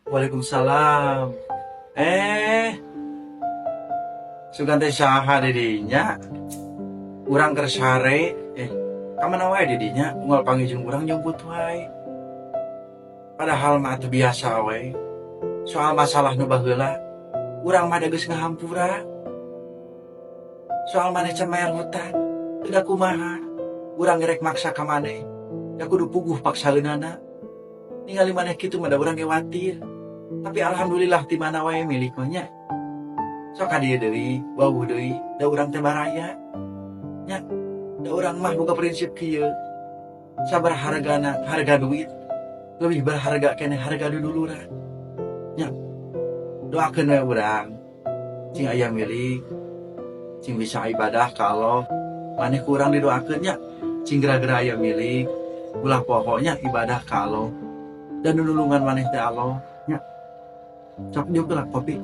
Waalaikumsalam. Eh, sugan teh saha didinya? Urang keur sare. Kamana wae didinya? Unggal panggil urang nyebut wae. Padahal mah teu biasa wae. Soal masalah nu baheula, urang mah da geus ngahampura. Soal maneh can mayar hutang, teu da kumaha. Urang ngerek maksa ka maneh. Da kudu puguh paksaeunana. Ningali maneh kitu mah da urang ge watir. Tapi alhamdulillah ti mana wae miliknya. Sok ka dieu deui, wawuh deui, da urang teh baraya. Nya, da urang mah boga prinsip kieu. Sabar hargana, harga duit lebih berharga kene harga duduluran. Nya, doakeun we urang. Cing aya milik, cing bisa ibadah ka Allah, maneh ku urang didoakeun nya. Cing geura-geura aya milik, ulah pokoknya ibadah ka Allah. Dan nulungan maneh teh Allah. Nya, sok diuk lah kopi.